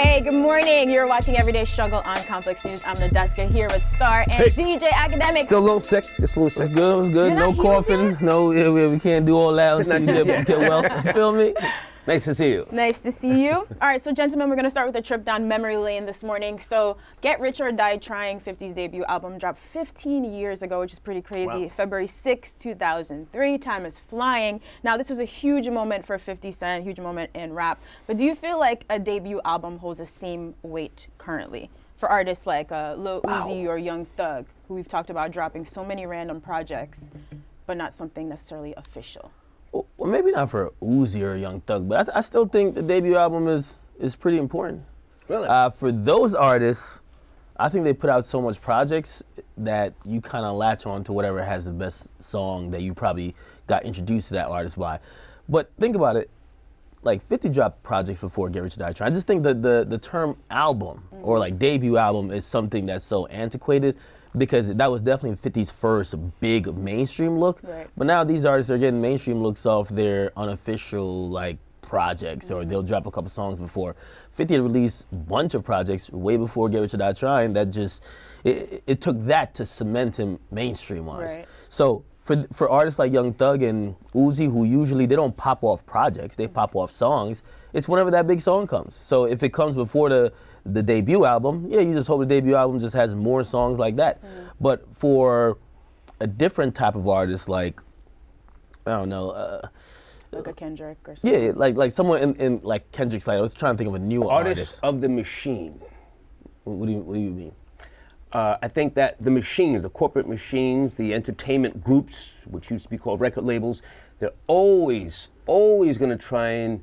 Hey, good morning. You're watching Everyday Struggle on Complex News. I'm the Desiigner here with Star and DJ Academics. Still a little sick, just a little sick. It's good, it's good. No coughing, no, we can't do all that until you get well. You feel me? Nice to see you. Nice to see you. All right, so gentlemen, we're going to start with a trip down memory lane this morning. So Get Rich or Die Trying, 50's debut album, dropped 15 years ago, which is pretty crazy. Wow. February 6, 2003. Time is flying. Now, this was a huge moment for 50 Cent, huge moment in rap. But do you feel like a debut album holds the same weight currently for artists like Lil Uzi or Young Thug, who we've talked about dropping so many random projects, but not something necessarily official? Well, maybe not for Uzi or Young Thug, but I still think the debut album is pretty important. Really? For those artists, I think they put out so much projects that you kind of latch on to whatever has the best song that you probably got introduced to that artist by. But think about it, like 50 dropped projects before Get Rich or Die Trying. I just think that the term album or like debut album is something that's so antiquated, because that was definitely 50's first big mainstream look. Right. But now these artists are getting mainstream looks off their unofficial like projects, or they'll drop a couple songs before. 50 had released a bunch of projects way before Get Rich or Die Trying that just, it took that to cement him mainstream-wise. Right. So for artists like Young Thug and Uzi, who usually, they don't pop off projects, they pop off songs, it's whenever that big song comes. So if it comes before the debut album, yeah, you just hope the debut album just has more songs like that. But for a different type of artist, like, I don't know, like a Kendrick or something? yeah, like someone in like Kendrick's, like, I was trying to think of a new Artists artist. of the machine. What do you mean? I think that the machines, the corporate machines, the entertainment groups, which used to be called record labels, they're always going to try and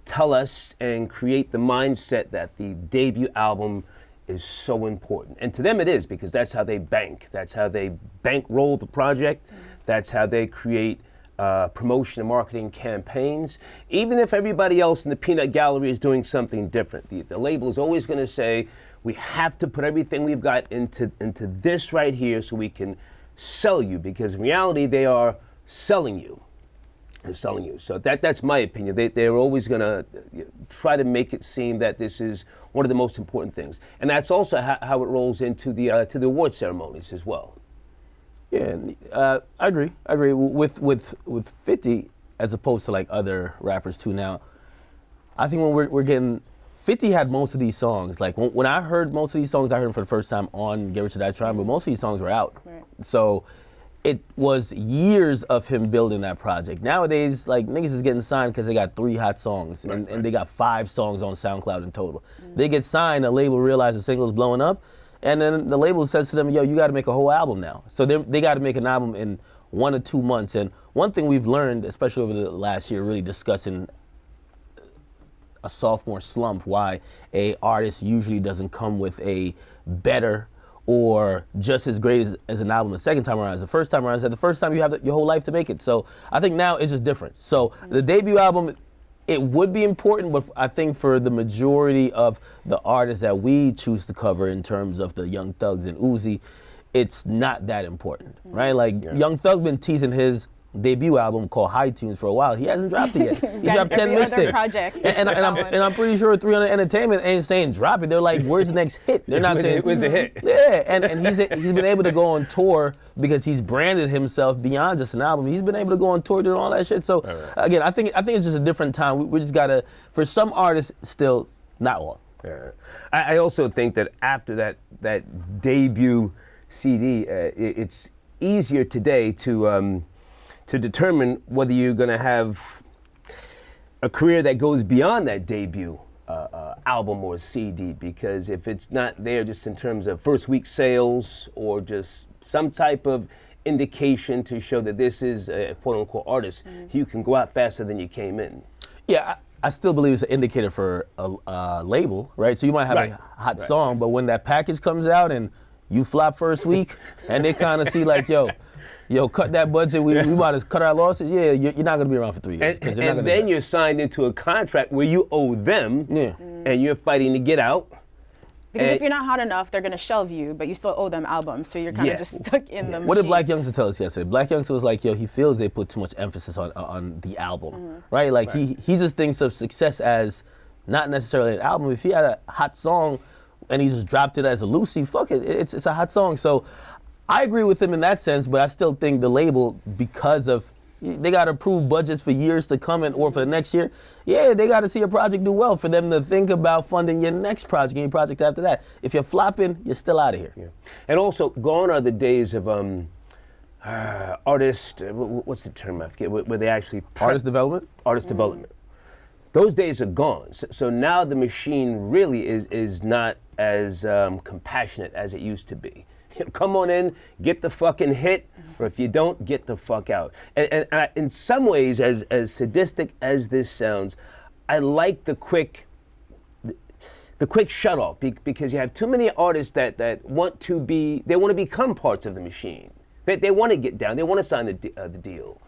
tell us and create the mindset that the debut album is so important. And to them it is, because that's how they bank. That's how they bankroll the project. That's how they create promotion and marketing campaigns. Even if everybody else in the peanut gallery is doing something different, the label is always going to say, we have to put everything we've got into this right here so we can sell you, because in reality they are selling you. They're selling you. So that's my opinion. They're always going to try to make it seem that this is one of the most important things. And that's also how it rolls into the award ceremonies as well. Yeah, I agree. With 50, as opposed to like other rappers too. Now, I think when we're getting, 50 had most of these songs. Like when I heard most of these songs, I heard them for the first time on Get Rich or Die Trying, but most of these songs were out. Right. So it was years of him building that project. Nowadays, like, niggas is getting signed because they got 3 hot songs, and they got 5 songs on SoundCloud in total. They get signed, the label realizes the single is blowing up, and then the label says to them, yo, you got to make a whole album now. So they got to make an album in 1 or 2 months. And one thing we've learned, especially over the last year, really discussing a sophomore slump, why a artist usually doesn't come with a better or just as great as an album the second time around as the first time around. The first time you have your whole life to make it. So I think now it's just different. So the debut album, it would be important, but I think for the majority of the artists that we choose to cover in terms of the Young Thugs and Uzi, it's not that important, right? Like, Young Thug been teasing his debut album called High Tunes for a while. He hasn't dropped it yet. He dropped 10 mixtapes. And I'm pretty sure 300 Entertainment ain't saying drop it. They're like, where's the next hit? They're not saying where's the hit. Yeah, and he's been able to go on tour because he's branded himself beyond just an album. He's been able to go on tour doing all that shit. So again, I think it's just a different time. We just gotta, for some artists, still not all. Yeah. I also think that after that debut CD, it's easier today to determine whether you're going to have a career that goes beyond that debut album or CD, because if it's not there just in terms of first week sales or just some type of indication to show that this is a quote-unquote artist, you can go out faster than you came in. Yeah, I still believe it's an indicator for a label, right? So you might have a hot song, but when that package comes out and you flop first week and they kind of see like, yo, cut that budget. We about to cut our losses. Yeah, you're not going to be around for 3 years. And then you're signed into a contract where you owe them, and you're fighting to get out. Because if you're not hot enough, they're going to shelve you, but you still owe them albums, so you're kind of just stuck in the machine. What did Black Youngster tell us yesterday? Black Youngster was like, yo, he feels they put too much emphasis on the album, right? Like he just thinks of success as not necessarily an album. If he had a hot song and he just dropped it as a Lucy, fuck it, it's a hot song. So I agree with him in that sense, but I still think the label, because of they got to approve budgets for years to come or for the next year. Yeah, they got to see a project do well for them to think about funding your next project and your project after that. If you're flopping, you're still out of here. Yeah. And also, gone are the days of artist, what's the term, I forget, where they actually... Artist development? Artist development. Those days are gone. So now the machine really is not as compassionate as it used to be. Come on in, get the fucking hit, or if you don't, get the fuck out. And in some ways, as sadistic as this sounds, I like the quick shut off, because you have too many artists that want to become parts of the machine. They want to get down, they want to sign the deal.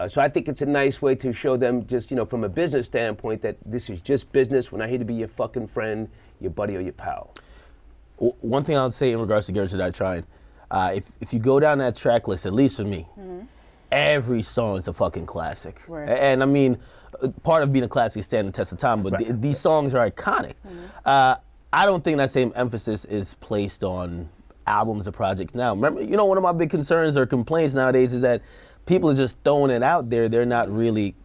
So I think it's a nice way to show them, just, from a business standpoint, that this is just business. We're not here to be your fucking friend, your buddy, or your pal. One thing I'll say in regards to Get Rich or Die Trying, if you go down that track list, at least for me, every song is a fucking classic. Right. And I mean, part of being a classic is standing the test of time, but these songs are iconic. I don't think that same emphasis is placed on albums or projects now. Remember, one of my big concerns or complaints nowadays is that people are just throwing it out there. They're not really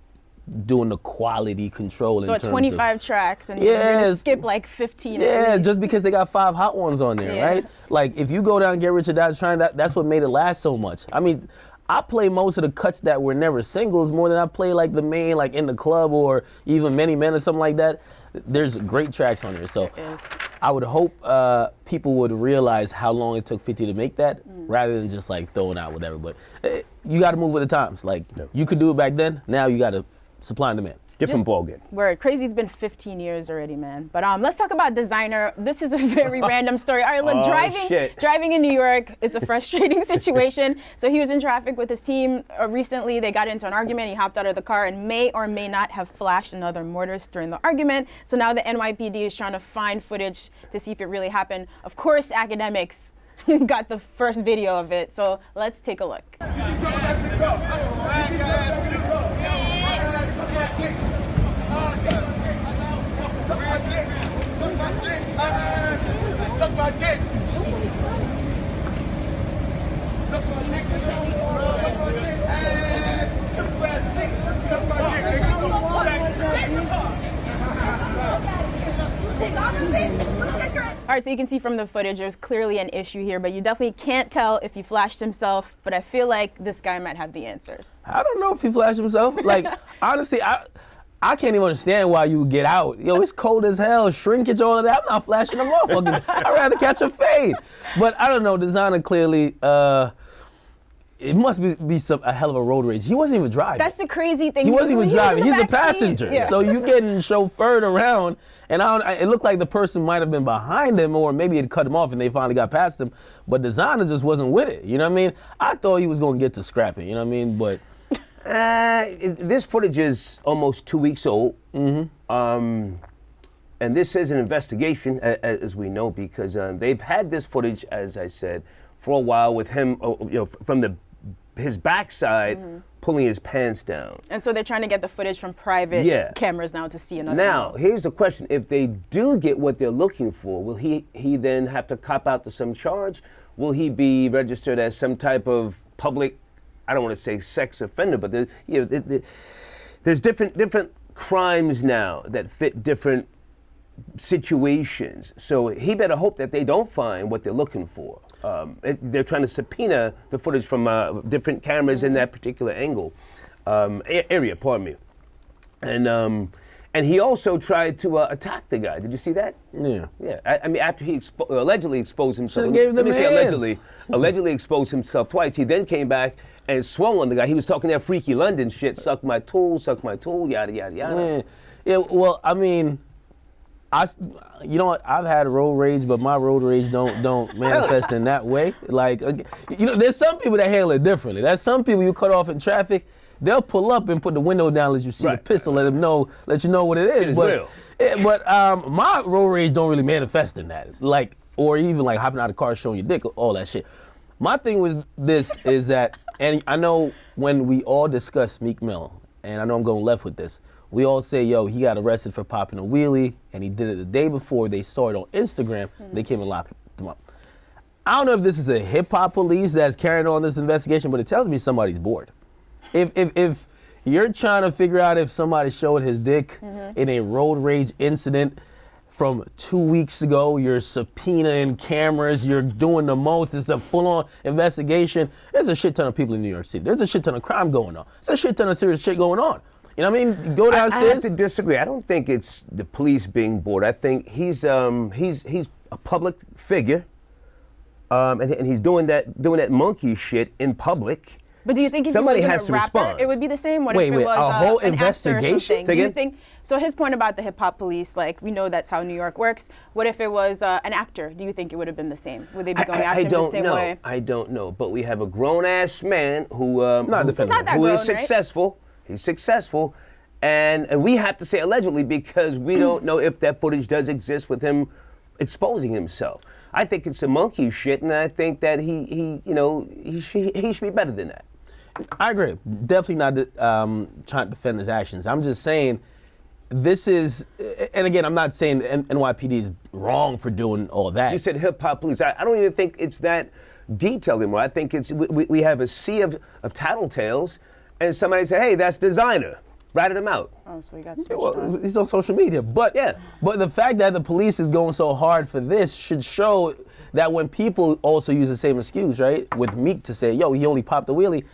doing the quality control so in terms of... 25 tracks and you're gonna skip like 15. Yeah, just because they got 5 hot ones on there, right? Like, if you go down and Get Rich or Die Trying, that's what made it last so much. I mean, I play most of the cuts that were never singles more than I play like the main, like In the Club or even Many Men or something like that. There's great tracks on there. So I would hope people would realize how long it took 50 to make that rather than just like throwing out whatever. But you got to move with the times. Like, you could do it back then. Now you got to supply and demand. Different ballgame. Word. Crazy's been 15 years already, man. But let's talk about Desiigner. This is a very random story. All right, look, driving in New York is a frustrating situation. So he was in traffic with his team recently. They got into an argument. He hopped out of the car and may or may not have flashed another motorist during the argument. So now the NYPD is trying to find footage to see if it really happened. Of course, academics got the first video of it. So let's take a look. All right, so you can see from the footage, there's clearly an issue here, but you definitely can't tell if he flashed himself, but I feel like this guy might have the answers. I don't know if he flashed himself. Like, honestly, I can't even understand why you would get out. Yo, it's cold as hell, shrinkage, all of that. I'm not flashing them off. I'd rather catch a fade. But I don't know, Desiigner clearly, it must be a hell of a road rage. He wasn't even driving. That's the crazy thing. He wasn't even driving. He's a passenger. Yeah. So you getting chauffeured around, and it looked like the person might have been behind him, or maybe it cut him off and they finally got past him. But Desiigner just wasn't with it. You know what I mean? I thought he was going to get to scrapping. You know what I mean? But this footage is almost 2 weeks old. And this is an investigation, as we know, because they've had this footage, as I said, for a while with him, from his backside pulling his pants down. And so they're trying to get the footage from private cameras now to see another. Now, here's the question. If they do get what they're looking for, will he then have to cop out to some charge? Will he be registered as some type of public, I don't want to say sex offender, but there's different crimes now that fit different situations. So he better hope that they don't find what they're looking for. They're trying to subpoena the footage from different cameras in that particular area, pardon me. And he also tried to attack the guy. Did you see that? Yeah. Yeah. I mean, after he allegedly exposed himself. Allegedly exposed himself twice. He then came back and swung on the guy. He was talking that freaky London shit. Suck my tool, yada yada yada. Yeah. Well, I mean, you know what? I've had road rage, but my road rage don't manifest in that way. Like, there's some people that handle it differently. There's some people you cut off in traffic, they'll pull up and put the window down, let you see the pistol, let you know what it is. But my road rage don't really manifest in that. Like, or even like hopping out of the car, showing your dick, all that shit. My thing with this is that, and I know when we all discuss Meek Mill, and I know I'm going left with this, we all say, yo, he got arrested for popping a wheelie, and he did it the day before. They saw it on Instagram. They came and locked him up. I don't know if this is a hip-hop police that's carrying on this investigation, but it tells me somebody's bored. If you're trying to figure out if somebody showed his dick in a road rage incident from 2 weeks ago, you're subpoenaing cameras, you're doing the most, it's a full-on investigation. There's a shit ton of people in New York City. There's a shit ton of crime going on. There's a shit ton of serious shit going on. You know what I mean? Go downstairs. I have to disagree. I don't think it's the police being bored. I think he's a public figure, and he's doing that monkey shit in public. But do you think if somebody he has wasn't to a rapper, respond? it would be the same? What Wait, if it was a whole an actor or investigation? something? Do you think? So his point about the hip hop police, like we know that's how New York works. What if it was an actor? Do you think it would have been the same? Would they be going after him the same way? I don't know. But we have a grown ass man who is successful. Right? He's successful, and we have to say allegedly because we don't know if that footage does exist with him exposing himself. I think it's a monkey shit, and I think that he should be better than that. I agree. Definitely not trying to defend his actions. I'm just saying this is, and again, I'm not saying NYPD is wrong for doing all that. You said hip-hop police. I don't even think it's that detailed anymore. I think it's we have a sea of tattletales, and somebody say, hey, that's Desiigner. Ratted him out. Oh, so he got switched on. He's on social media. But the fact that the police is going so hard for this should show that when people also use the same excuse, right, with Meek to say, yo, he only popped the wheelie,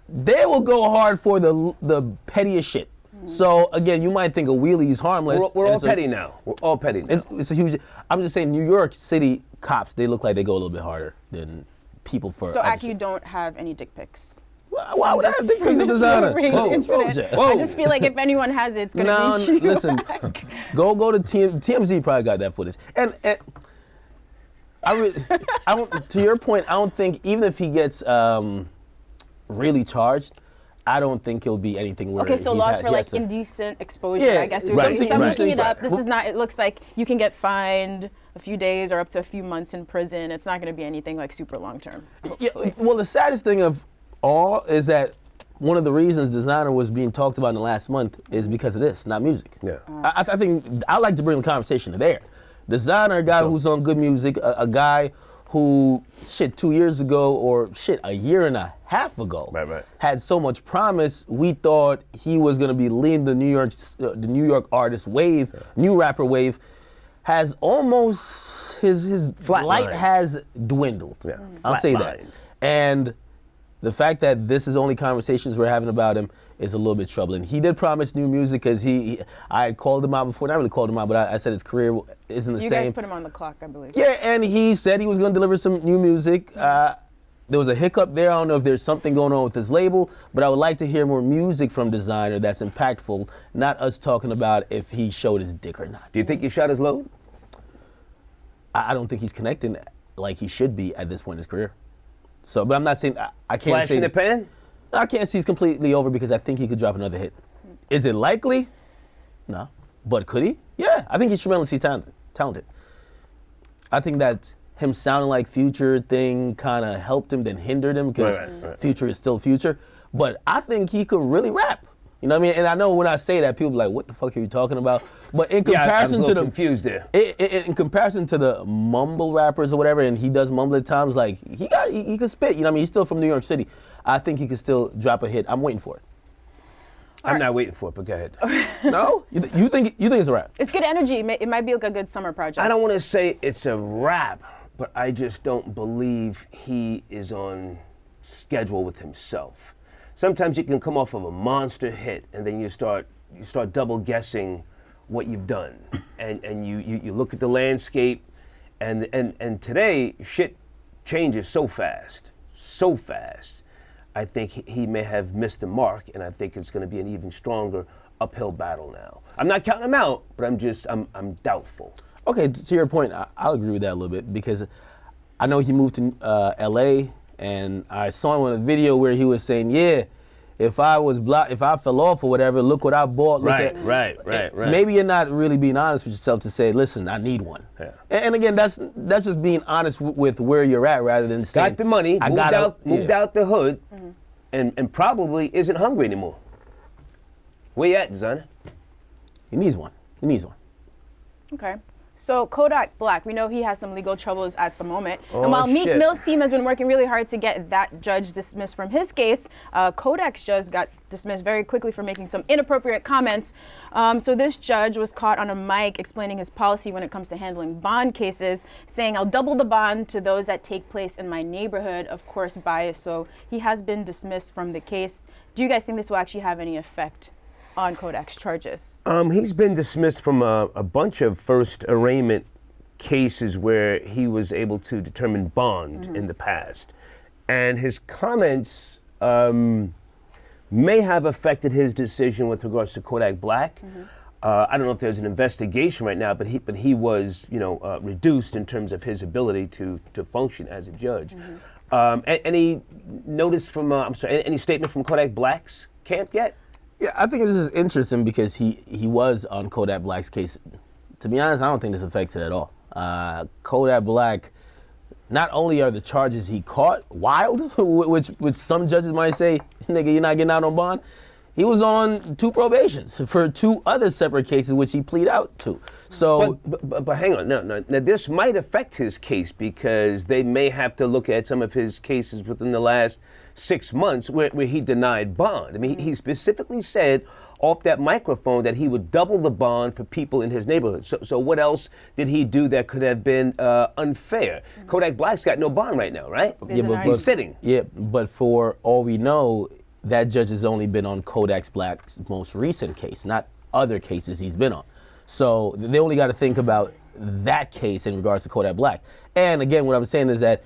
they will go hard for the pettiest shit. So again, you might think a wheelie is harmless. We're all petty now. We're all petty now. It's a huge. I'm just saying, New York City cops, they look like they go a little bit harder than people for. So Aki, you don't have any dick pics. Why would I have dick pics of Desiigner? I just feel like if anyone has it, it's gonna be you. Listen, go to TMZ probably got that footage. And I don't. To your point, I don't think even if he gets really charged, I don't think he'll be anything where. Okay, so laws for like indecent exposure. I guess you're saying. So I'm looking it up. This is not. It looks like you can get fined a few days or up to a few months in prison. It's not going to be anything like super long term. Yeah. Well, the saddest thing of all is that one of the reasons Desiigner was being talked about in the last month is because of this, not music. Yeah. I think I like to bring the conversation to there. Desiigner, a guy who's on good music, a guy who 2 years ago or a year and a half ago had so much promise. We thought he was going to be leading the New York artist wave, new rapper wave. Has almost his light has dwindled. Yeah. I'll say that. And the fact that this is only conversations we're having about him is a little bit troubling. He did promise new music because I had called him out before. Not really called him out, but I said his career isn't the same. You guys put him on the clock, I believe. Yeah, and he said he was going to deliver some new music. There was a hiccup there. I don't know if there's something going on with his label, but I would like to hear more music from Desiigner that's impactful, not us talking about if he showed his dick or not. Do you think he shot his load? I don't think he's connecting like he should be at this point in his career. So, but I'm not saying I can't Flash say in the pan? I can't see he's completely over because I think he could drop another hit. Is it likely? No. But could he? Yeah. I think he's tremendously talented. I think that him sounding like Future thing kind of helped him, then hindered him because Future is still Future. But I think he could really rap. You know what I mean? And I know when I say that, people be like, "What the fuck are you talking about?" But in comparison to the confused there. In comparison to the mumble rappers or whatever, and he does mumble at times, like he could spit. You know what I mean? He's still from New York City. I think he could still drop a hit. I'm waiting for it. I'm not waiting for it, but go ahead. No? You think it's a rap? It's good energy. It might be like a good summer project. I don't want to say it's a rap, but I just don't believe he is on schedule with himself. Sometimes you can come off of a monster hit, and then you start double guessing what you've done, and you look at the landscape, and today shit changes so fast. I think he may have missed the mark, and I think it's going to be an even stronger uphill battle now. I'm not counting him out, but I'm doubtful. Okay, to your point, I'll agree with that a little bit because I know he moved to L.A. and I saw him on a video where he was saying, "Yeah, if I fell off or whatever, look what I bought." Right. Maybe you're not really being honest with yourself to say, "Listen, I need one." Yeah. And again, that's just being honest with where you're at rather than saying, got the money, moved out the hood, and probably isn't hungry anymore. Where you at, Desiigner? He needs one. He needs one. Okay. So Kodak Black, we know he has some legal troubles at the moment. Oh, and while Meek shit. Mill's team has been working really hard to get that judge dismissed from his case, Kodak's judge got dismissed very quickly for making some inappropriate comments. So this judge was caught on a mic explaining his policy when it comes to handling bond cases, saying, "I'll double the bond to those that take place in my neighborhood," of course biased. So he has been dismissed from the case. Do you guys think this will actually have any effect on Kodak's charges? He's been dismissed from a bunch of first arraignment cases where he was able to determine bond in the past. And his comments may have affected his decision with regards to Kodak Black. I don't know if there's an investigation right now, but he was, reduced in terms of his ability to function as a judge. Any notice from, any statement from Kodak Black's camp yet? Yeah, I think this is interesting because he was on Kodak Black's case. To be honest, I don't think this affects it at all. Kodak Black, not only are the charges he caught wild, which some judges might say, nigga, you're not getting out on bond. He was on 2 probations for 2 other separate cases, which he pleaded out to. So, but hang on, now this might affect his case because they may have to look at some of his cases within the last 6 months where he denied bond. I mean, he specifically said off that microphone that he would double the bond for people in his neighborhood. So what else did he do that could have been unfair? Kodak Black's got no bond right now, right? Yeah, but he's sitting. Yeah, but for all we know, that judge has only been on Kodak Black's most recent case, not other cases he's been on. So they only got to think about that case in regards to Kodak Black. And again, what I'm saying is that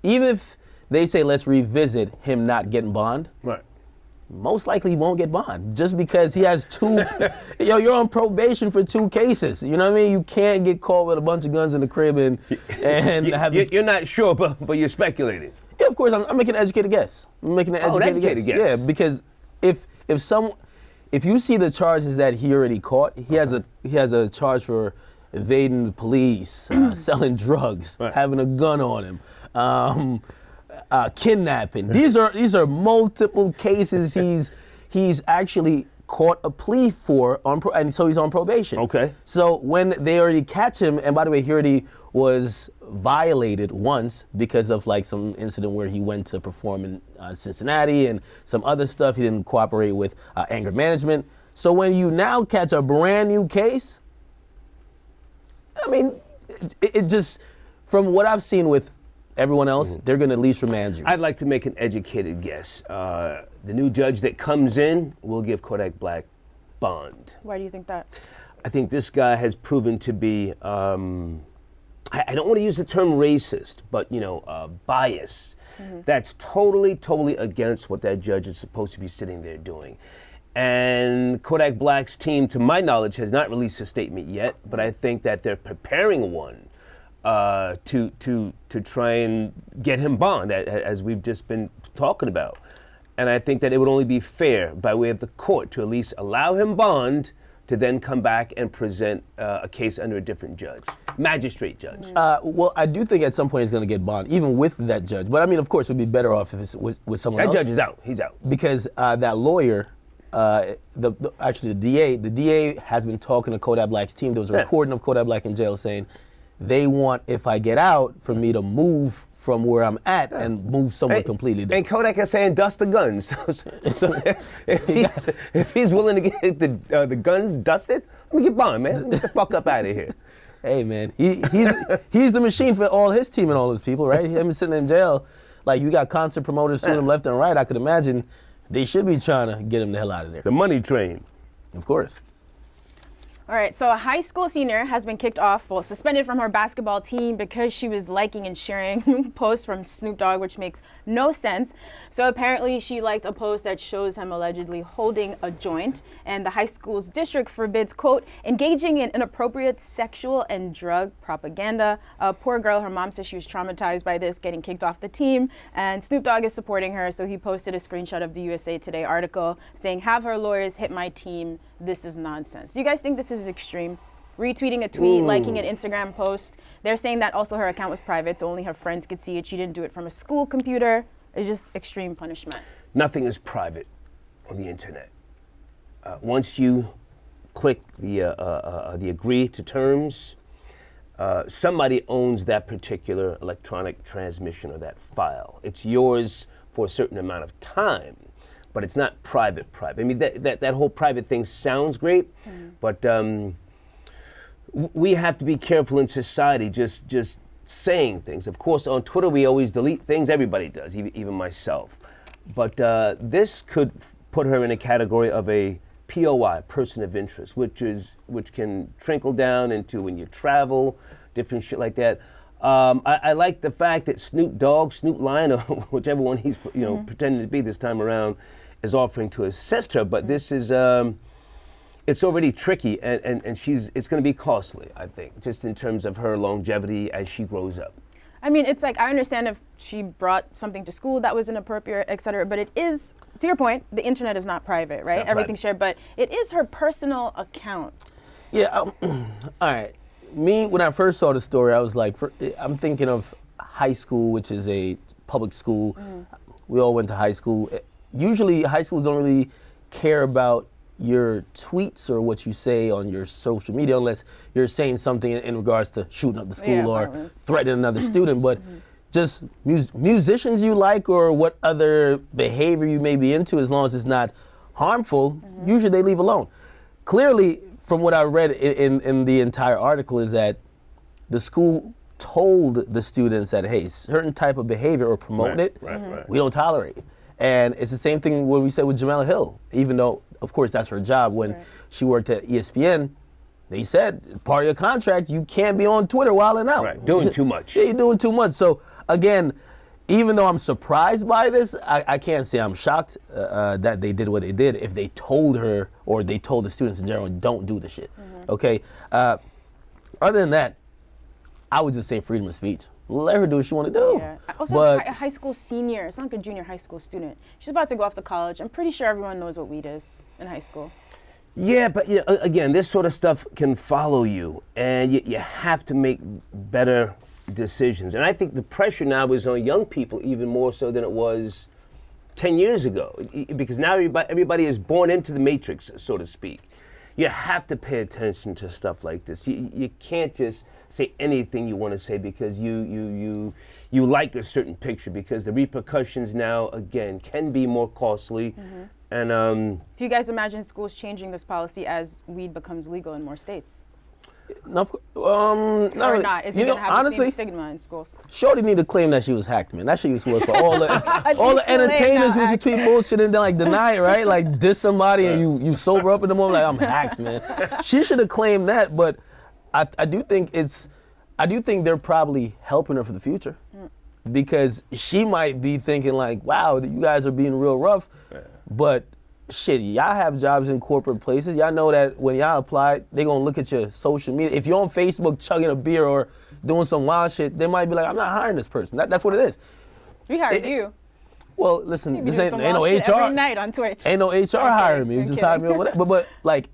even if they say let's revisit him not getting bond, Right. most likely he won't get bond just because he has 2. You're on probation for 2 cases. You know what I mean? You can't get caught with a bunch of guns in the crib and have. You're not sure, but you're speculating. Yeah, of course. I'm making an educated guess. I'm making an educated guess. Yeah, because if you see the charges that he already caught, he has a charge for evading the police, selling drugs, Right. having a gun on him, kidnapping. These are multiple cases he's actually caught a plea for and so he's on probation. Okay. So when they already catch him, and by the way, he already was violated once because of like some incident where he went to perform in Cincinnati and some other stuff. He didn't cooperate with anger management. So when you now catch a brand new case, I mean, it just, from what I've seen with everyone else, they're going to at least remand you. I'd like to make an educated guess. The new judge that comes in will give Kodak Black bond. Why do you think that? I think this guy has proven to be, I don't want to use the term racist, but, bias. That's totally against what that judge is supposed to be sitting there doing. And Kodak Black's team, to my knowledge, has not released a statement yet, but I think that they're preparing one to try and get him bond, as we've just been talking about. And I think that it would only be fair by way of the court to at least allow him bond to then come back and present a case under a different judge, magistrate judge. Well, I do think at some point he's going to get bond, even with that judge. But I mean, of course, it would be better off if it's with someone else. That judge is out. He's out. Because that lawyer, actually the DA has been talking to Kodak Black's team. There was a recording of Kodak Black in jail saying they want, if I get out, for me to move from where I'm at and move somewhere completely different. And Kodak is saying dust the guns. So if he's willing to get the guns dusted, let me get bond, man. Let me get the fuck up out of here. Hey, man, he's the machine for all his team and all his people, right? Him sitting in jail, like you got concert promoters suing him left and right. I could imagine they should be trying to get him the hell out of there. The money train. Of course. All right, so a high school senior has been suspended from her basketball team because she was liking and sharing posts from Snoop Dogg, which makes no sense. So apparently she liked a post that shows him allegedly holding a joint, and the high school's district forbids, quote, engaging in inappropriate sexual and drug propaganda. Poor girl, her mom says she was traumatized by this, getting kicked off the team, and Snoop Dogg is supporting her, so he posted a screenshot of the USA Today article saying, "Have her lawyers hit my team. This is nonsense." Do you guys think this is extreme? Retweeting a tweet, liking an Instagram post. They're saying that also her account was private, so only her friends could see it. She didn't do it from a school computer. It's just extreme punishment. Nothing is private on the internet. once you click the agree to terms, somebody owns that particular electronic transmission or that file. It's yours for a certain amount of time, but it's not private. I mean, that whole private thing sounds great, but we have to be careful in society just saying things. Of course, on Twitter, we always delete things. Everybody does, even myself. But this could put her in a category of a POI, person of interest, which can trickle down into when you travel, different shit like that. I like the fact that Snoop Lion, or whichever one he's pretending to be this time around, is offering to assist her. But this is it's already tricky, and it's going to be costly, I think, just in terms of her longevity as she grows up. I mean, it's like, I understand if she brought something to school that was inappropriate, et cetera, but it is, to your point, the internet is not private, right? Everything's shared, but it is her personal account. Yeah, all right. Me, when I first saw the story, I was like, I'm thinking of high school, which is a public school. We all went to high school. Usually, high schools don't really care about your tweets or what you say on your social media unless you're saying something in regards to shooting up the school or violence. Threatening another student. But just musicians you like or what other behavior you may be into, as long as it's not harmful, usually they leave alone. Clearly, from what I read in the entire article, is that the school told the students that, hey, certain type of behavior or promoting it, we don't tolerate. And it's the same thing when we said with Jamel Hill, even though, of course, that's her job. When she worked at ESPN, they said, part of your contract, you can't be on Twitter wilding out. Right, doing too much. Yeah, you're doing too much. So, again, even though I'm surprised by this, I can't say I'm shocked that they did what they did if they told her or they told the students in general, don't do the shit, okay? Other than that, I would just say freedom of speech. Let her do what she want to do. Yeah. Also, it's a high school senior. It's not like a junior high school student. She's about to go off to college. I'm pretty sure everyone knows what weed is in high school. Yeah, but again, this sort of stuff can follow you, and you have to make better decisions. And I think the pressure now is on young people even more so than it was 10 years ago, because now everybody is born into the matrix, so to speak. You have to pay attention to stuff like this. You can't just say anything you want to say because you like a certain picture, because the repercussions now, again, can be more costly. And do you guys imagine schools changing this policy as weed becomes legal in more states? No, Or really. not? Is it going to have honestly, the same stigma in schools? Shorty need to claim that she was hacked, man. That shit used to work for all the entertainers who used to tweet bullshit and then like deny it, right? Like diss somebody and you sober up in the moment like, I'm hacked, man. She should have claimed that, but I do think they're probably helping her for the future. Because she might be thinking like, wow, you guys are being real rough, but shit, y'all have jobs in corporate places. Y'all know that when y'all apply, they gonna look at your social media. If you're on Facebook chugging a beer or doing some wild shit, they might be like, I'm not hiring this person. That's what it is. We hired you. Well, listen, this ain't no shit HR. every night on Twitch. Ain't no HR hiring me. Just hired me or whatever. But like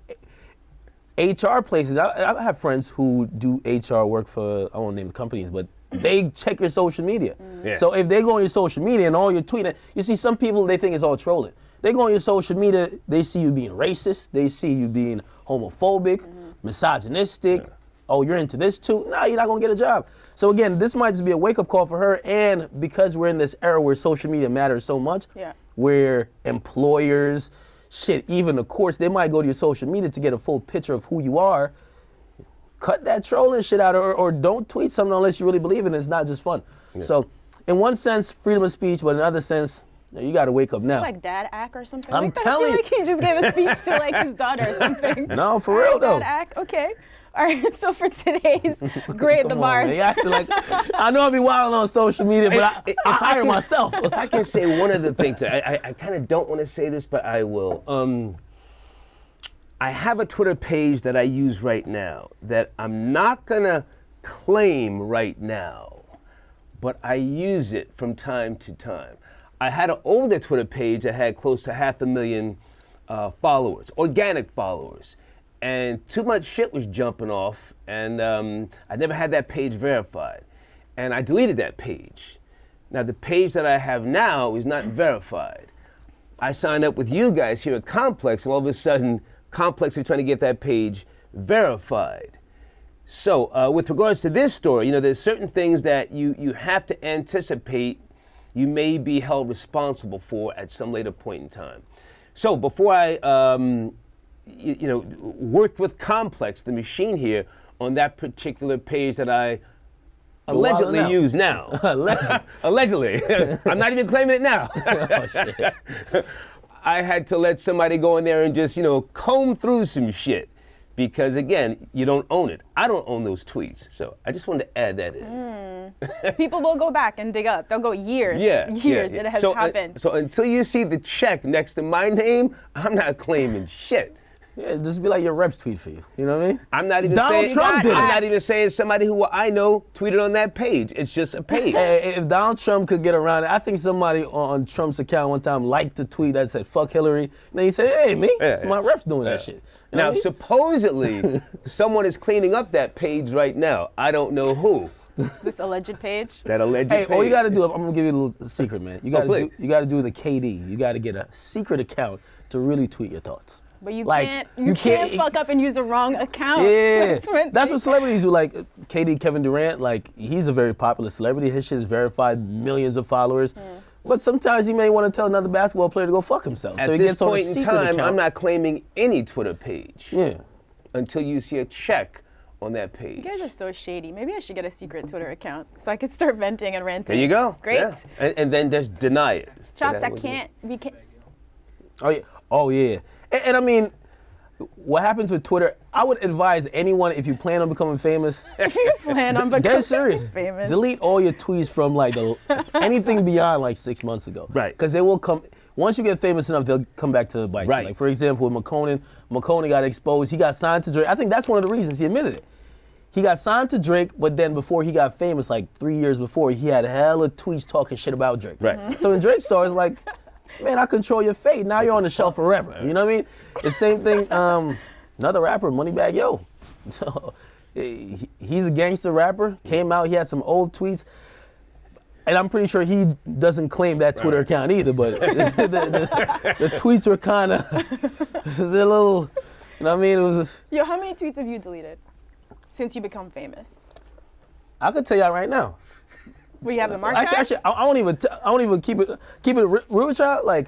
HR places, I have friends who do HR work for, I won't name the companies, but they check your social media. So if they go on your social media and all your tweeting, you see some people, they think it's all trolling. They go on your social media, they see you being racist, they see you being homophobic, misogynistic. Oh, you're into this too? No, you're not gonna get a job. So again, this might just be a wake-up call for her, and because we're in this era where social media matters so much, where employers, even the courts, they might go to your social media to get a full picture of who you are. Cut that trolling shit out, or don't tweet something unless you really believe in it. It's not just fun. So in one sense, freedom of speech, but in another sense, you got to wake up now. It's like Dad Act or something. I'm telling you. I feel like he just gave a speech to like his daughter or something. No, for real though. Dad Act, okay. All right, so for today's Grade the Bars. They acting like, I know I be wild on social media, but I hire myself. If I can say one of the things, I kind of don't want to say this, but I will. I have a Twitter page that I use right now that I'm not going to claim right now, but I use it from time to time. I had an older Twitter page that had close to 500,000 followers, organic followers, and too much shit was jumping off, and I never had that page verified, and I deleted that page. Now the page that I have now is not verified, I signed up with you guys here at Complex, and all of a sudden, Complex is trying to get that page verified. So with regards to this story, there's certain things that you have to anticipate you may be held responsible for at some later point in time. So before I worked with Complex, the machine here, on that particular page that I allegedly use now. Allegedly. I'm not even claiming it now. Oh, shit. I had to let somebody go in there and just, comb through some shit. Because again, you don't own it. I don't own those tweets. So I just wanted to add that in. People will go back and dig up. They'll go years. Yeah. It has happened. So until you see the check next to my name, I'm not claiming shit. Yeah, just be like your reps tweet for you. You know what I mean? I'm not even Donald saying Trump did it. I'm not even saying somebody who I know tweeted on that page. It's just a page. Hey, if Donald Trump could get around it, I think somebody on Trump's account one time liked the tweet that said "fuck Hillary." And then he said, "Hey, me, it's my reps doing that shit." You know Now, what I mean? supposedly, someone is cleaning up that page right now. I don't know who. This alleged page. That alleged Hey, page. all you got to do, I'm gonna give you a little secret, man. You got please. to do the KD. You got to get a secret account to really tweet your thoughts. But you Like, can't. you You can't- can't fuck up and use the wrong account. Yeah, that's they- what celebrities do. Like KD, Kevin Durant, like he's a very popular celebrity. His shit is verified, millions of followers. But sometimes he may want to tell another basketball player to go fuck himself. At so he this gets on a point in secret time, account. I'm not claiming any Twitter page Yeah. until you see a check on that page. You guys are so shady. Maybe I should get a secret Twitter account so I could start venting and ranting. There you go. Great. Yeah. And then just deny it. Chops, So I that was can't. We can't. Oh yeah. Oh yeah. And I mean, what happens with Twitter? I would advise anyone, if you plan on becoming famous, If you plan on becoming dead serious, famous. delete all your tweets from like anything beyond like 6 months ago. Right. Because they will come. Once you get famous enough, they'll come back to bite you. Right. Like for example, with McConaughey got exposed. He got signed to Drake. I think that's one of the reasons he admitted it. He got signed to Drake, but then before he got famous, like 3 years before, he had hella tweets talking shit about Drake. Right. So when Drake saw it, it's like, man, I control your fate. Now you're on the shelf forever. You know what I mean? The same thing, another rapper, Moneybagg Yo. So, he's a gangster rapper, came out, he had some old tweets. And I'm pretty sure he doesn't claim that Twitter account either, but the tweets were kind of, it was a little, you know what I mean? It was. Yo, how many tweets have you deleted since you become famous? I could tell y'all right now. We have the market. Actually, I won't even keep it real with y'all. Like,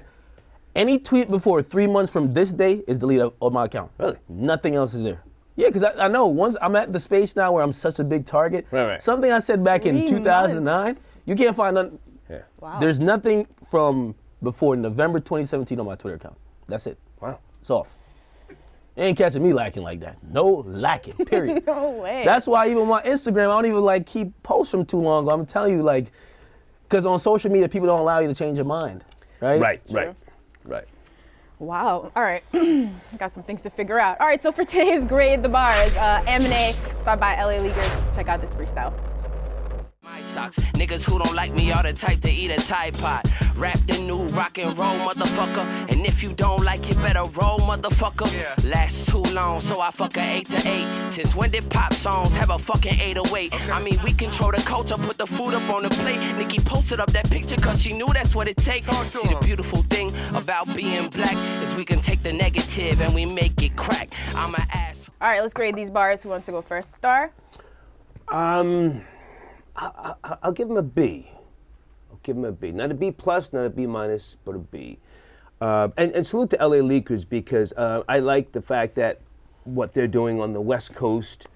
any tweet before 3 months from this day is deleted on my account. Really? Nothing else is there. Yeah, because I know once I'm at the space now where I'm such a big target. Right. Something I said back in 3 2009, months. you can't find nothing. Yeah. Wow. There's nothing from before November 2017 on my Twitter account. That's it. Wow. It's off. You ain't catching me lacking like that. No lacking, period. No way. That's why even my Instagram, I don't even like keep posts from too long ago. I'm telling you, like, because on social media, people don't allow you to change your mind, right? Right. Wow. All right. Got some things to figure out. All right. So for today's Grade the Bars, M&A, stop by LA Leaguers. Check out this freestyle. My socks, niggas who don't like me are the type to eat a Tide Pod. Wrapped in new rock and roll, motherfucker. And if you don't like it, better roll, motherfucker. Lasts too long, so I fuck a 8 to 8. Since when did pop songs have a fucking 808? I mean, we control the culture, put the food up on the plate. Nikki posted up that picture cause she knew that's what it takes. See, the beautiful thing about being black is we can take the negative and we make it crack. I'm an ass. All right. Let's grade these bars. Who wants to go first? Star? I'll give him a B. Not a B plus, not a B minus, but a B. And salute to LA Leakers because I like the fact that what they're doing on the West Coast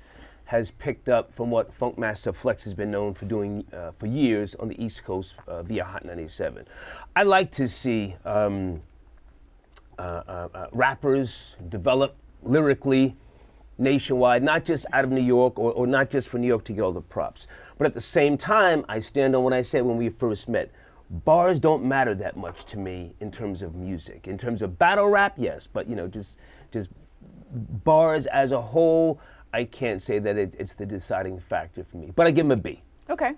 has picked up from what Funkmaster Flex has been known for doing for years on the East Coast via Hot 97. I like to see rappers develop lyrically nationwide, not just out of New York or not just for New York to get all the props. But at the same time, I stand on what I said when we first met. Bars don't matter that much to me in terms of music. In terms of battle rap, yes, but just bars as a whole, I can't say that it's the deciding factor for me. But I give him a B. Okay.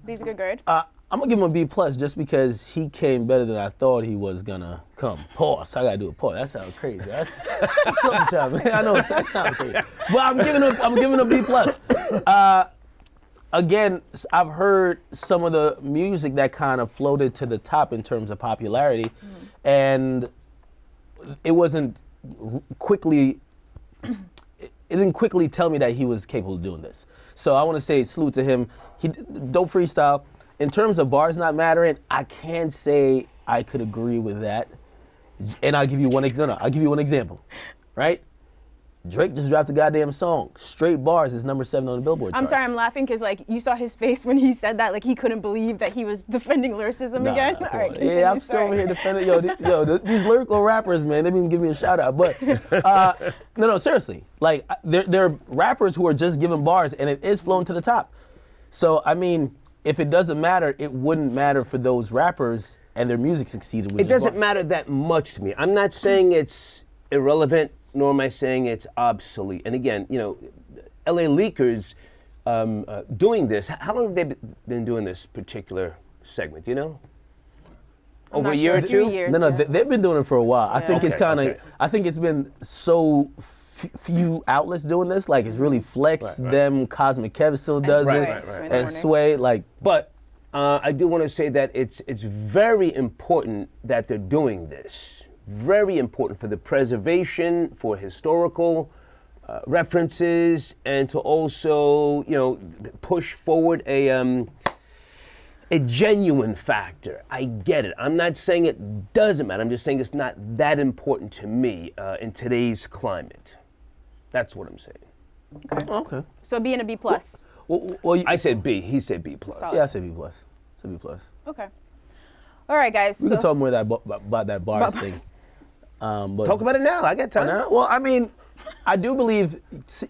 B's a good grade. I'm gonna give him a B plus just because he came better than I thought he was gonna come. Pause. I gotta do a pause. That sounds crazy. That's something, man. I know that sounds crazy, but I'm giving a B plus. Again, I've heard some of the music that kind of floated to the top in terms of popularity, and it wasn't quickly. It didn't quickly tell me that he was capable of doing this. So I want to say salute to him. He dope freestyle. In terms of bars not mattering, I can't say I could agree with that. And I'll give you one example, right? Drake just dropped a goddamn song. Straight bars is number 7 on the Billboard charts. I'm sorry, I'm laughing because like you saw his face when he said that, like he couldn't believe that he was defending lyricism again. Nah, All right, continue, yeah, I'm still over here defending. These lyrical rappers, man, they didn't give me a shout out. But no, seriously, like there are rappers who are just giving bars, and it is flowing to the top. So I mean, if it doesn't matter, it wouldn't matter for those rappers, and their music succeeded with It doesn't matter that much to me. I'm not saying it's irrelevant, nor am I saying it's obsolete. And again, LA Leakers doing this. How long have they been doing this particular segment? Over a year or two? Years, No, they've been doing it for a while. I think it's kind of. okay. I think it's been so few outlets doing this. Like it's really Flex, Right. them, Cosmic Kev still does Sway. it, Right. Sway in the and morning. Sway. Like, But I do want to say that it's very important that they're doing this. Very important for the preservation, for historical references, and to also, push forward a genuine factor. I get it. I'm not saying it doesn't matter. I'm just saying it's not that important to me in today's climate. That's what I'm saying. okay. So B and a B plus. Well, I said B. He said B plus. Solid. yeah, I said B plus. I said B plus. Okay. All right, guys. We can talk more about that bars thing. But Talk about it now. I got time. Well, I mean, I do believe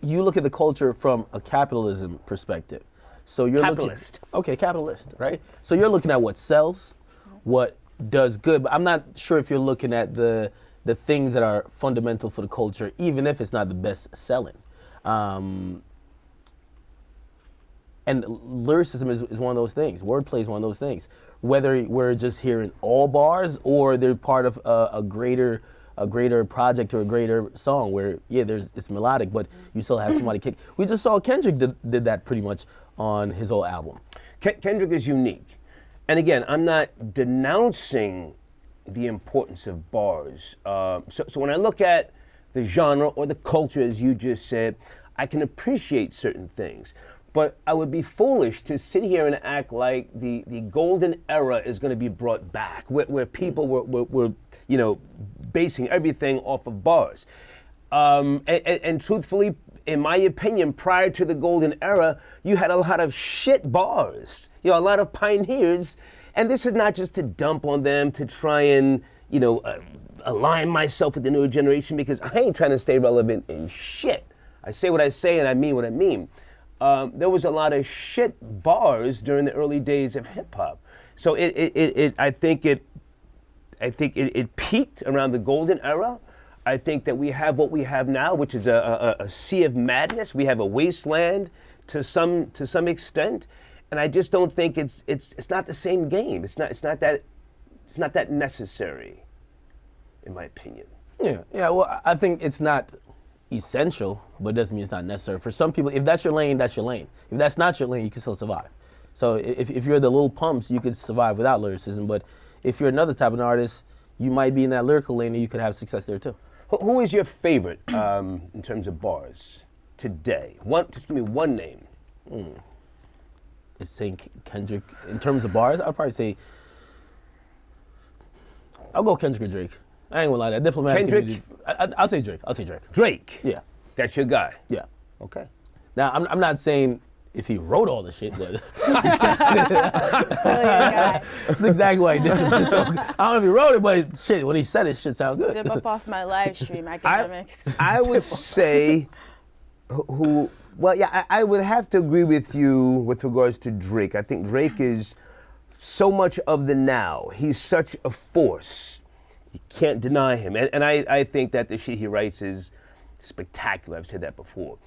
you look at the culture from a capitalism perspective. So you're Capitalist. Capitalist, right? So you're looking at what sells, what does good. But I'm not sure if you're looking at the things that are fundamental for the culture, even if it's not the best selling. And lyricism is one of those things. Wordplay is one of those things. Whether we're just hearing all bars or they're part of a greater project or a greater song where, it's melodic, but you still have somebody kick. We just saw Kendrick did that pretty much on his whole album. Kendrick is unique. And again, I'm not denouncing the importance of bars. So when I look at the genre or the culture, as you just said, I can appreciate certain things. But I would be foolish to sit here and act like the golden era is going to be brought back, where people were basing everything off of bars. And truthfully, in my opinion, prior to the golden era, you had a lot of shit bars, a lot of pioneers. And this is not just to dump on them to try and, align myself with the newer generation, because I ain't trying to stay relevant in shit. I say what I say and I mean what I mean. There was a lot of shit bars during the early days of hip hop. So I think it peaked around the golden era. I think that we have what we have now, which is a sea of madness. We have a wasteland to some extent, and I just don't think it's not the same game. It's not that necessary, in my opinion. Yeah. Well, I think it's not essential, but it doesn't mean it's not necessary. For some people, if that's your lane, that's your lane. If that's not your lane, you can still survive. So if you're the Lil Pumps, you could survive without lyricism. But if you're another type of artist, you might be in that lyrical lane and you could have success there too. Who is your favorite in terms of bars today? Just give me one name. It's saying Kendrick. In terms of bars, I'd probably say, I'll go Kendrick or Drake. I ain't gonna lie, that diplomatic. Kendrick? I'll say Drake. Drake. Yeah. That's your guy. Yeah. Okay. Now, I'm not saying if he wrote all the shit, but that's exactly why he did it. So, I don't know if he wrote it, but shit, when he said it, shit sound good. Dip up off my live stream, academics. I would say I would have to agree with you with regards to Drake. I think Drake is so much of the now. He's such a force. You can't deny him. And I think that the shit he writes is spectacular. I've said that before.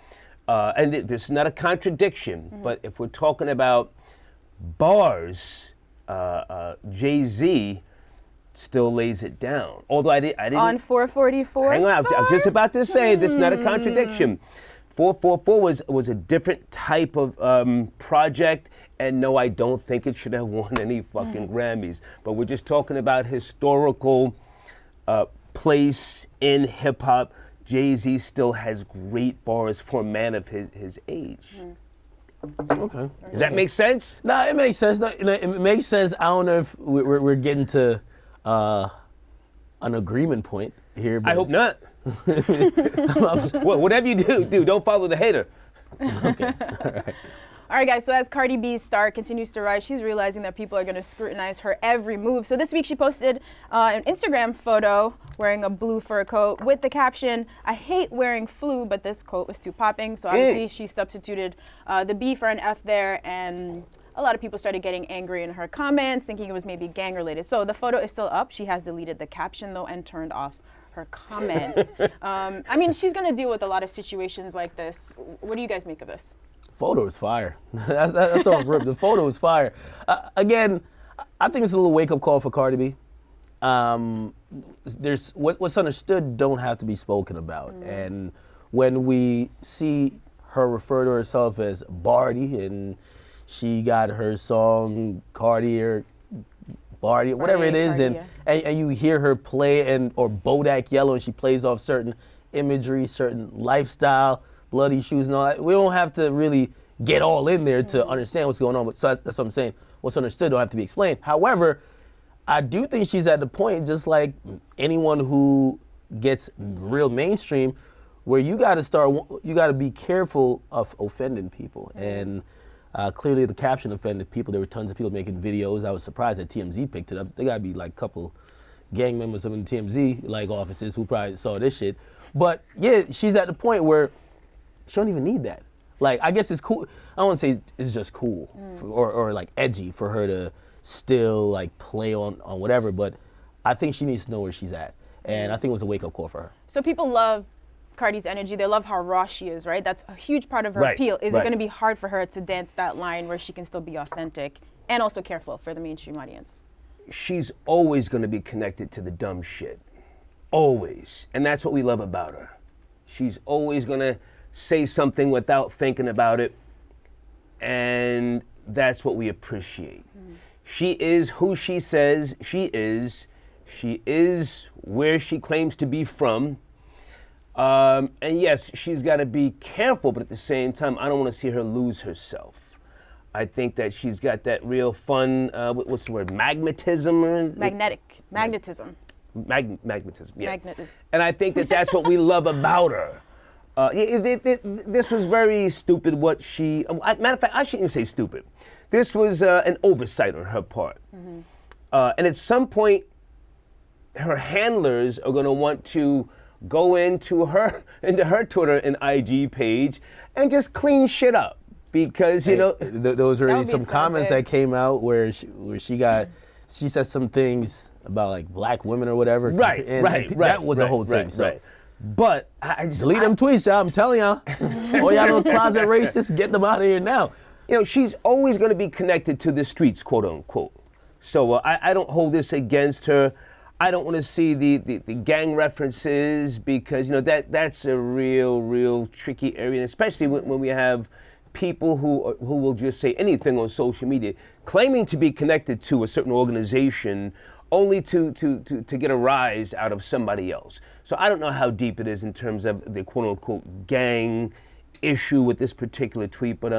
And this is not a contradiction, but if we're talking about bars, Jay-Z still lays it down. Although I didn't. On 444 Hang on, I'm just about to say this is not a contradiction. 444 was a different type of project, and no, I don't think it should have won any fucking Grammys. But we're just talking about historical place in hip hop, Jay-Z still has great bars for a man of his age. Okay. Does that make sense? No, it makes sense. No, it makes sense. I don't know if we're getting to an agreement point here. But I hope not. Well, whatever you do, don't follow the hater. Okay. All right. All right, guys, so as Cardi B's star continues to rise, she's realizing that people are going to scrutinize her every move. So this week she posted an Instagram photo wearing a blue fur coat with the caption, "I hate wearing flu, but this coat was too popping." So obviously she substituted the B for an F there, and a lot of people started getting angry in her comments, thinking it was maybe gang related. So the photo is still up. She has deleted the caption, though, and turned off her comments. I mean, she's going to deal with a lot of situations like this. What do you guys make of this? Photo is fire. that's all rip. The photo is fire. Again, I think it's a little wake-up call for Cardi B. There's what's understood don't have to be spoken about. And when we see her refer to herself as Barty, and she got her song Cardi or Barty, whatever it is, and you hear her play or Bodak Yellow, and she plays off certain imagery, certain lifestyle, bloody shoes and all that. We don't have to really get all in there to understand what's going on. But so that's what I'm saying. What's understood don't have to be explained. However, I do think she's at the point, just like anyone who gets real mainstream, where you got to be careful of offending people. And clearly the caption offended people. There were tons of people making videos. I was surprised that TMZ picked it up. There got to be like a couple gang members of the TMZ like offices who probably saw this shit. But yeah, she's at the point where she don't even need that. Like, I guess it's cool. I don't want to say it's just cool or like edgy for her to still like play on whatever, but I think she needs to know where she's at. And I think it was a wake-up call for her. So people love Cardi's energy. They love how raw she is, right? That's a huge part of her appeal. Is it going to be hard for her to dance that line where she can still be authentic and also careful for the mainstream audience? She's always going to be connected to the dumb shit. Always. And that's what we love about her. She's always going to say something without thinking about it, and that's what we appreciate. She is who she says she is. She is where she claims to be from. And yes, she's got to be careful, but at the same time, I don't want to see her lose herself. I think that she's got that real fun, what's the word, magnetism? Magnetism, yeah. Magnetism. And I think that that's what we love about her. This was very stupid what she, matter of fact, I shouldn't even say stupid. This was an oversight on her part. And at some point, her handlers are going to want to go into her Twitter and IG page and just clean shit up. Because, you know. There was already some comments that came out where she said some things about like black women or whatever. Right. That was a whole thing. Right. But I just delete them tweets, y'all. I'm telling y'all. All y'all little closet racists, get them out of here now. You know, she's always going to be connected to the streets, quote unquote. So I don't hold this against her. I don't want to see the gang references because, you know, that's a real tricky area, and especially when we have people who will just say anything on social media, claiming to be connected to a certain organization only to get a rise out of somebody else. So I don't know how deep it is in terms of the quote-unquote gang issue with this particular tweet, but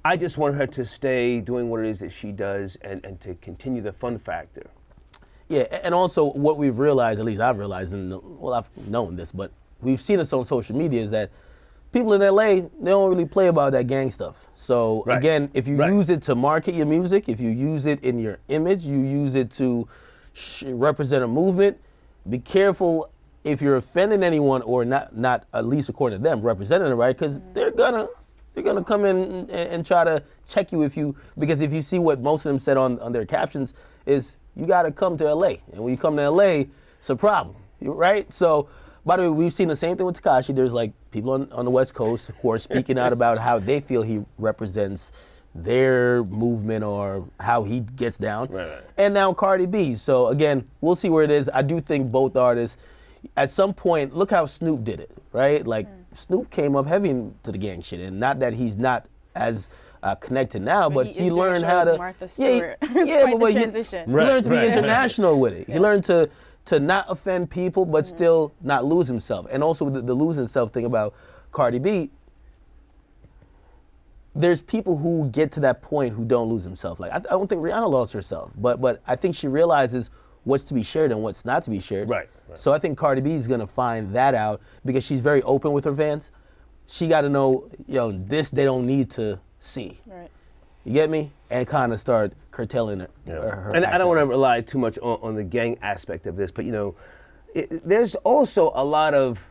I just want her to stay doing what it is that she does and to continue the fun factor. Yeah, and also what we've realized, at least I've realized, I've known this, but we've seen this on social media, is that people in LA, they don't really play about that gang stuff. So again, if you use it to market your music, if you use it in your image, you use it to represent a movement, be careful if you're offending anyone or not at least according to them representing it right, because they're gonna come in and try to check you because if you see what most of them said on their captions is you gotta come to LA, and when you come to LA, it's a problem, right? So by the way, we've seen the same thing with Tekashi. There's like people on the West Coast who are speaking out about how they feel he represents their movement or how he gets down. Right. And now Cardi B. So again, we'll see where it is. I do think both artists, at some point, look how Snoop did it, right? Like Snoop came up heavy into the gang shit, and not that he's not as connected now, but he learned how to. Martha Stewart. He learned to be international with it. Yeah. He learned to to not offend people, but still not lose himself. And also the losing self thing about Cardi B, there's people who get to that point who don't lose themselves. Like I don't think Rihanna lost herself, but I think she realizes what's to be shared and what's not to be shared. Right. So I think Cardi B is gonna find that out because she's very open with her fans. She got to know, this they don't need to see. Right. You get me? And kind of start curtailing her. And I don't want to rely too much on the gang aspect of this, but there's also a lot of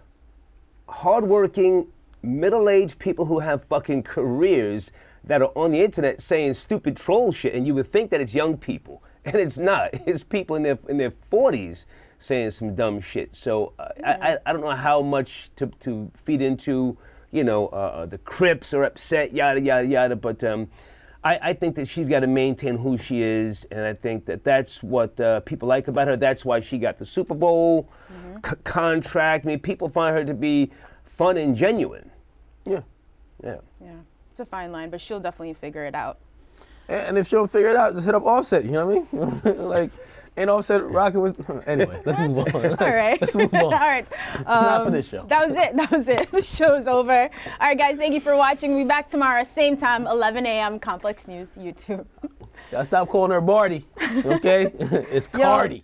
hardworking, middle-aged people who have fucking careers that are on the internet saying stupid troll shit, and you would think that it's young people, and it's not. It's people in their 40s saying some dumb shit. So I don't know how much to feed into, the Crips are upset, yada, yada, yada, but I think that she's got to maintain who she is, and I think that that's what people like about her. That's why she got the Super Bowl contract. I mean, people find her to be fun and genuine. Yeah. It's a fine line, but she'll definitely figure it out. And if she don't figure it out, just hit up Offset, you know what I mean? Like, ain't Offset rocking with... Anyway, let's move on. All right. Let's move on. All right. Not for this show. That was it. The show's over. All right, guys, thank you for watching. We'll be back tomorrow, same time, 11 a.m., Complex News, YouTube. Y'all stop calling her Barty, okay? It's Cardi.